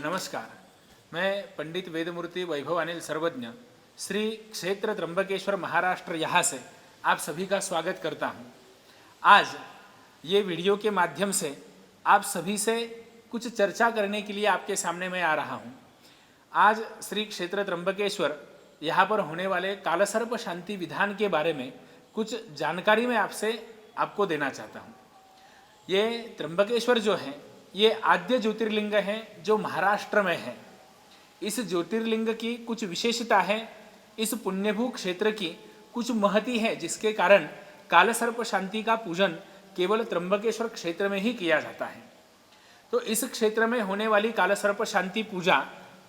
नमस्कार। मैं पंडित वेदमूर्ति वैभव अनिल सर्वज्ञ श्री क्षेत्र त्र्यंबकेश्वर महाराष्ट्र यहाँ से आप सभी का स्वागत करता हूँ। आज ये वीडियो के माध्यम से आप सभी से कुछ चर्चा करने के लिए आपके सामने मैं आ रहा हूँ। आज श्री क्षेत्र त्र्यंबकेश्वर यहाँ पर होने वाले कालसर्प शांति विधान के बारे में कुछ जानकारी मैं आपको देना चाहता हूँ। ये त्र्यंबकेश्वर जो है ये आद्य ज्योतिर्लिंग है जो महाराष्ट्र में है। इस ज्योतिर्लिंग की कुछ विशेषता है, इस पुण्यभू क्षेत्र की कुछ महती है, जिसके कारण कालसर्प शांति का पूजन केवल त्र्यंबकेश्वर क्षेत्र में ही किया जाता है। तो इस क्षेत्र में होने वाली कालसर्प शांति पूजा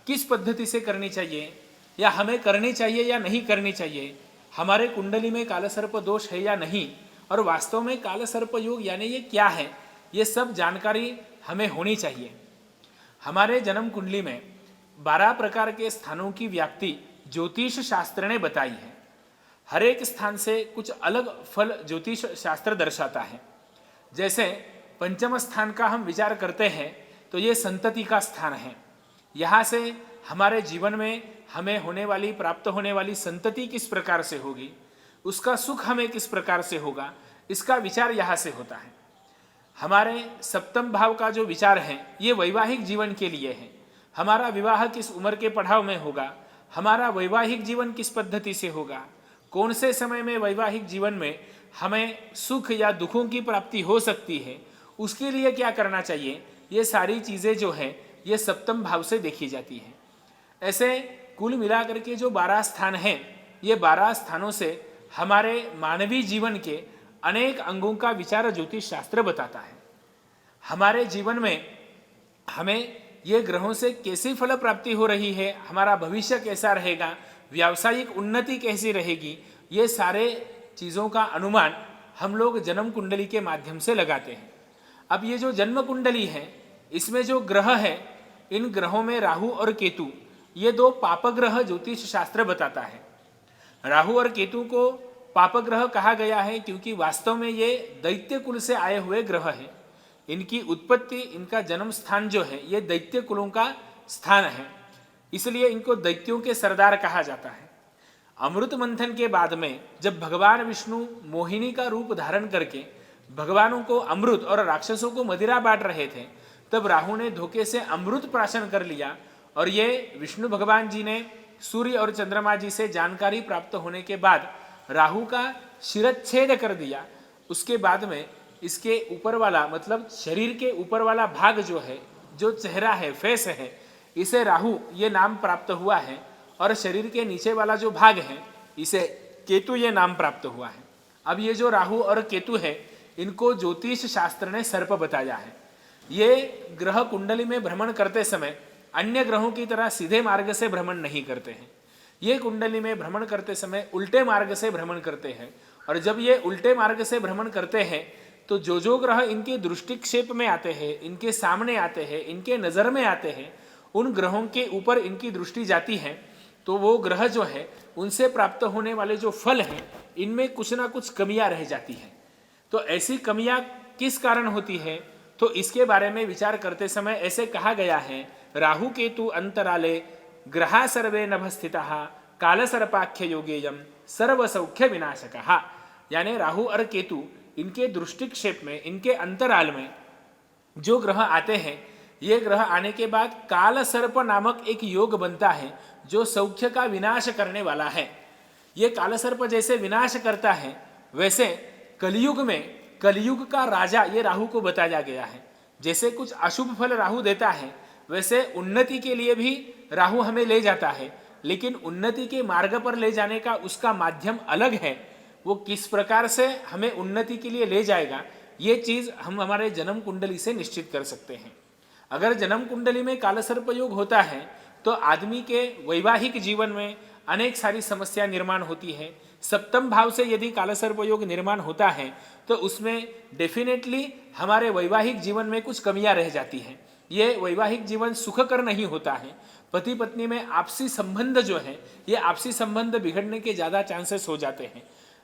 किस पद्धति से करनी चाहिए, या हमें करनी चाहिए या नहीं करनी चाहिए, हमारे कुंडली में कालसर्प दोष है या नहीं, और वास्तव में कालसर्प योग यानी ये क्या है, ये सब जानकारी हमें होनी चाहिए। हमारे जन्म कुंडली में 12 प्रकार के स्थानों की व्याप्ति ज्योतिष शास्त्र ने बताई है। हर एक स्थान से कुछ अलग फल ज्योतिष शास्त्र दर्शाता है। जैसे पंचम स्थान का हम विचार करते हैं तो ये संतति का स्थान है। यहाँ से हमारे जीवन में हमें प्राप्त होने वाली संतति किस प्रकार से होगी, उसका सुख हमें किस प्रकार से होगा, इसका विचार यहाँ से होता है। हमारे सप्तम भाव का जो विचार है ये वैवाहिक जीवन के लिए है। हमारा विवाह किस उम्र के पड़ाव में होगा, हमारा वैवाहिक जीवन किस पद्धति से होगा, कौन से समय में वैवाहिक जीवन में हमें सुख या दुखों की प्राप्ति हो सकती है, उसके लिए क्या करना चाहिए, ये सारी चीज़ें जो है ये सप्तम भाव से देखी जाती है। ऐसे कुल मिलाकर के जो 12 स्थान हैं, ये 12 स्थानों से हमारे मानवीय जीवन के अनेक अंगों का विचार ज्योतिष शास्त्र बताता है। हमारे जीवन में हमें ये ग्रहों से कैसी फल प्राप्ति हो रही है, हमारा भविष्य कैसा रहेगा, व्यावसायिक उन्नति कैसी रहेगी, ये सारे चीज़ों का अनुमान हम लोग जन्म कुंडली के माध्यम से लगाते हैं। अब ये जो जन्म कुंडली है इसमें जो ग्रह है, इन ग्रहों में राहु और केतु ये 2 पाप ग्रह ज्योतिष शास्त्र बताता है। राहु और केतु को पाप ग्रह कहा गया है क्योंकि वास्तव में ये दैत्य कुल से आए हुए ग्रह हैं। इनकी उत्पत्ति, इनका जन्म स्थान जो है ये दैत्य कुलों का स्थान है, इसलिए इनको दैत्यों के सरदार कहा जाता है। अमृत मंथन के बाद में जब भगवान विष्णु मोहिनी का रूप धारण करके भगवानों को अमृत और राक्षसों को मदिरा बांट रहे थे, तब राहु ने धोखे से अमृत प्राशन कर लिया और ये विष्णु भगवान जी ने सूर्य और चंद्रमा जी से जानकारी प्राप्त होने के बाद राहु का शिरच्छेद कर दिया। उसके बाद में इसके ऊपर वाला मतलब शरीर के ऊपर वाला भाग जो है, जो चेहरा है, फेस है, इसे राहु ये नाम प्राप्त हुआ है, और शरीर के नीचे वाला जो भाग है इसे केतु ये नाम प्राप्त हुआ है। अब ये जो राहु और केतु है इनको ज्योतिष शास्त्र ने सर्प बताया है। ये ग्रह कुंडली में भ्रमण करते समय अन्य ग्रहों की तरह सीधे मार्ग से भ्रमण नहीं करते हैं। ये कुंडली में भ्रमण करते समय उल्टे मार्ग से भ्रमण करते हैं, और जब ये उल्टे मार्ग से भ्रमण करते हैं तो जो ग्रह इनके दृष्टिक्षेप में आते हैं, इनके सामने आते हैं, इनके नज़र में आते हैं, उन ग्रहों के ऊपर इनकी दृष्टि जाती है, तो वो ग्रह जो है उनसे प्राप्त होने वाले जो फल हैं इनमें कुछ ना कुछ कमियां रह जाती हैं। तो ऐसी कमियां किस कारण होती है, तो इसके बारे में विचार करते समय ऐसे कहा गया है, राहु केतु अंतराले ग्रहा सर्वे नभस्थितः कालसर्पाख्य योगेयम सर्वसौख्य विनाशकः। यानी राहु और केतु इनके दृष्टिक्षेप में, इनके अंतराल में जो ग्रह आते हैं, ये ग्रह आने के बाद कालसर्प नामक एक योग बनता है जो सौख्य का विनाश करने वाला है। ये कालसर्प जैसे विनाश करता है, वैसे कलयुग में कलयुग का राजा ये राहु को बताया गया है। जैसे कुछ अशुभ फल राहु देता है, वैसे उन्नति के लिए भी राहु हमें ले जाता है, लेकिन उन्नति के मार्ग पर ले जाने का उसका माध्यम अलग है। वो किस प्रकार से हमें उन्नति के लिए ले जाएगा, ये चीज़ हम हमारे जन्म कुंडली से निश्चित कर सकते हैं। अगर जन्म कुंडली में कालसर्प योग होता है तो आदमी के वैवाहिक जीवन में अनेक सारी समस्या निर्माण होती है। सप्तम भाव से यदि कालसर्प योग निर्माण होता है तो उसमें डेफिनेटली हमारे वैवाहिक जीवन में कुछ कमियां रह जाती हैं। ये वैवाहिक जीवन सुखकर नहीं होता है। पति पत्नी में आपसी संबंध जो है, ये आपसी संबंध बिगड़ने के ज़्यादा चांसेस हो जाते हैं।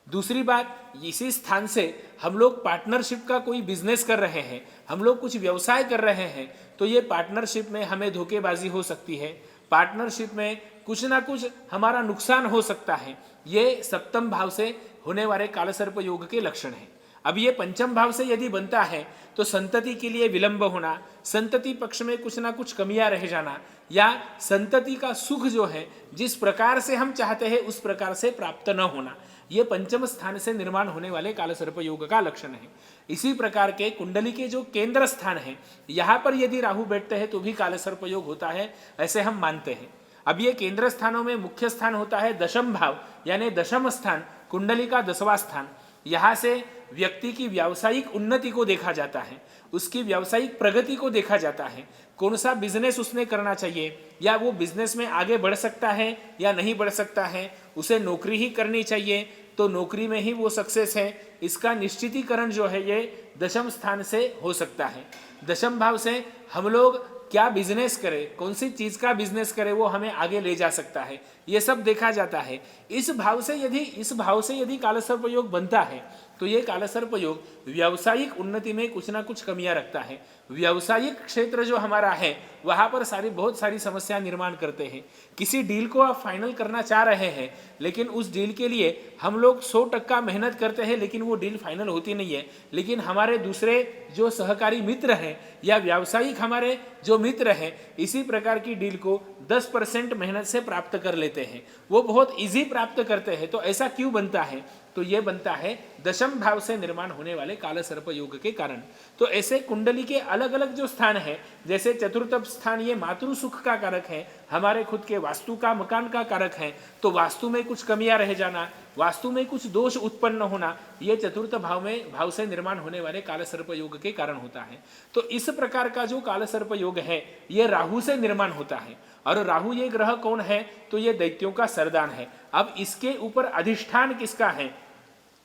दूसरी बात, इसी स्थान से हम लोग पार्टनरशिप का कोई बिजनेस कर रहे हैं, हम लोग कुछ व्यवसाय कर रहे हैं, तो ये पार्टनरशिप में हमें धोखेबाजी हो सकती है, पार्टनरशिप में कुछ ना कुछ हमारा नुकसान हो सकता है। ये सप्तम भाव से होने वाले कालसर्प योग के लक्षण हैं। अब ये पंचम भाव से यदि बनता है तो संतति के लिए विलंब होना, संतति पक्ष में कुछ ना कुछ कमियां रह जाना, या संतति का सुख जो है जिस प्रकार से हम चाहते हैं उस प्रकार से प्राप्त न होना, ये पंचम स्थान से निर्माण होने वाले कालसर्प योग का लक्षण है। इसी प्रकार के कुंडली के जो केंद्र स्थान है, यहाँ पर यदि राहु बैठते हैं तो भी कालसर्प योग होता है, ऐसे हम मानते हैं। अब ये केंद्र स्थानों में मुख्य स्थान होता है दशम भाव, यानी दशम स्थान, कुंडली का 10वां स्थान। यहाँ से व्यक्ति की व्यावसायिक उन्नति को देखा जाता है, उसकी व्यावसायिक प्रगति को देखा जाता है, कौन सा बिजनेस उसने करना चाहिए, या वो बिजनेस में आगे बढ़ सकता है या नहीं बढ़ सकता है, उसे नौकरी ही करनी चाहिए तो नौकरी में ही वो सक्सेस है, इसका निश्चितीकरण जो है ये दशम स्थान से हो सकता है। दशम भाव से हम लोग क्या बिजनेस करें, कौन सी चीज का बिजनेस करें, वो हमें आगे ले जा सकता है, ये सब देखा जाता है। इस भाव से यदि कालसर्प योग बनता है तो ये कालसर्प योग व्यावसायिक उन्नति में कुछ ना कुछ कमियां रखता है। व्यावसायिक क्षेत्र जो हमारा है वहां पर बहुत सारी समस्या निर्माण करते हैं। किसी डील को आप फाइनल करना चाह रहे हैं, लेकिन उस डील के लिए हम लोग 100% मेहनत करते हैं, लेकिन वो डील फाइनल होती नहीं है। लेकिन हमारे दूसरे जो सहकारी मित्र हैं या व्यावसायिक हमारे जो मित्र हैं, इसी प्रकार की डील को 10% मेहनत से प्राप्त कर लेते हैं, वो बहुत इजी प्राप्त करते हैं। तो ऐसा क्यों बनता है? तो ये बनता है दशम भाव से निर्माण होने वाले कालसर्प योग के कारण। तो ऐसे कुंडली के अलग अलग जो स्थान है, जैसे चतुर्थ स्थान ये मातृ सुख का कारक है, हमारे खुद के वास्तु का, मकान का कारक है, तो वास्तु में कुछ कमियां रह जाना, वास्तु में कुछ दोष उत्पन्न होना, ये चतुर्थ भाव से निर्माण होने वाले कालसर्प योग के कारण होता है। तो इस प्रकार का जो कालसर्प योग है ये राहु से निर्माण होता है, और राहु ये ग्रह कौन है? तो ये दैत्यों का सरदार है। अब इसके ऊपर अधिष्ठान किसका है?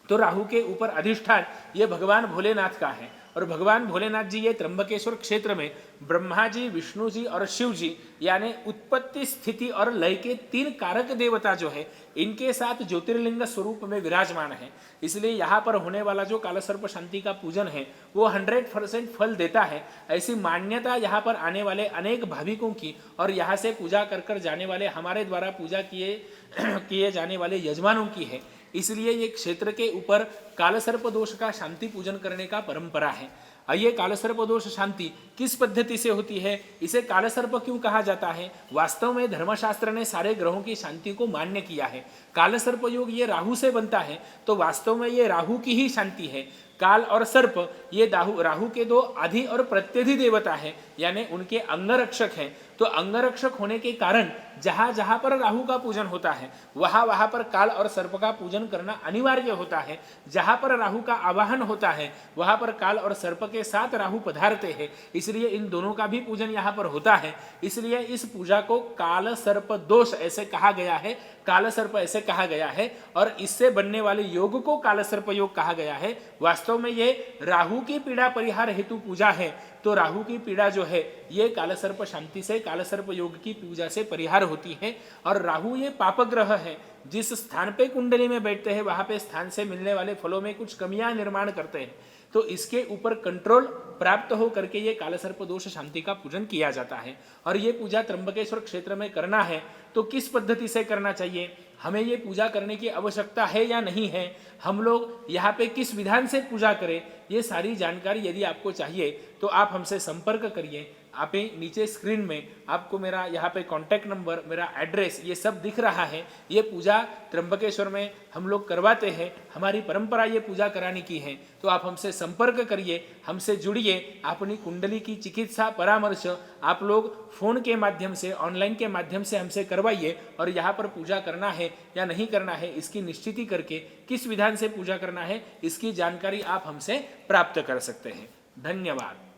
तो राहु के ऊपर अधिष्ठान ये भगवान भोलेनाथ का है, और भगवान भोलेनाथ जी ये त्र्यंबकेश्वर क्षेत्र में ब्रह्मा जी, विष्णु जी और शिव जी, यानी उत्पत्ति, स्थिति और लय के 3 कारक देवता जो है, इनके साथ ज्योतिर्लिंग स्वरूप में विराजमान है। इसलिए यहाँ पर होने वाला जो कालसर्प शांति का पूजन है वो 100% फल देता है, ऐसी मान्यता यहाँ पर आने वाले अनेक भाविकों की और यहाँ से पूजा कर जाने वाले, हमारे द्वारा पूजा किए जाने वाले यजमानों की है। इसलिए ये क्षेत्र के ऊपर कालसर्प दोष का शांति पूजन करने का परंपरा है। ये कालसर्प दोष शांति किस पद्धति से होती है, इसे कालसर्प क्यों कहा जाता है? वास्तव में धर्मशास्त्र ने सारे ग्रहों की शांति को मान्य किया है। कालसर्प योग ये राहु से बनता है, तो वास्तव में ये राहु की ही शांति है। काल और सर्प ये राहु के 2 आधि और प्रत्यधि देवता है, यानी उनके अंगरक्षक हैं। तो अंगरक्षक होने के कारण जहां जहां पर राहु का पूजन होता है वहां पर काल और सर्प का पूजन करना अनिवार्य होता है। जहां पर राहु का आवाहन होता है वहां पर काल और सर्प के साथ राहु पधारते हैं, इसलिए इन दोनों का भी पूजन यहाँ पर होता है। इसलिए इस पूजा को काल सर्प दोष ऐसे कहा गया है, काल सर्प ऐसे कहा गया है, और इससे बनने वाले योग को कालसर्प योग कहा गया है। वास्तव में ये राहु की पीड़ा परिहार हेतु पूजा है, तो राहु की पीड़ा जो है ये कालसर्प शांति से, कालसर्प योग की पूजा से परिहार होती है। और राहु ये पाप ग्रह है, जिस स्थान पे कुंडली में बैठते हैं वहां पे स्थान से मिलने वाले फलों में कुछ कमियां निर्माण करते हैं, तो इसके ऊपर कंट्रोल प्राप्त हो करके ये कालसर्प दोष शांति का पूजन किया जाता है। और ये पूजा त्र्यंबकेश्वर क्षेत्र में करना है तो किस पद्धति से करना चाहिए, हमें ये पूजा करने की आवश्यकता है या नहीं है, हम लोग यहाँ पे किस विधान से पूजा करें, ये सारी जानकारी यदि आपको चाहिए तो आप हमसे संपर्क करिए। आप नीचे स्क्रीन में आपको मेरा यहाँ पे कॉन्टैक्ट नंबर, मेरा एड्रेस ये सब दिख रहा है। ये पूजा त्र्यंबकेश्वर में हम लोग करवाते हैं, हमारी परंपरा ये पूजा कराने की है। तो आप हमसे संपर्क करिए, हमसे जुड़िए, अपनी कुंडली की चिकित्सा परामर्श आप लोग फोन के माध्यम से, ऑनलाइन के माध्यम से हमसे करवाइए। और यहाँ पर पूजा करना है या नहीं करना है इसकी निश्चिति करके किस विधान से पूजा करना है इसकी जानकारी आप हमसे प्राप्त कर सकते हैं। धन्यवाद।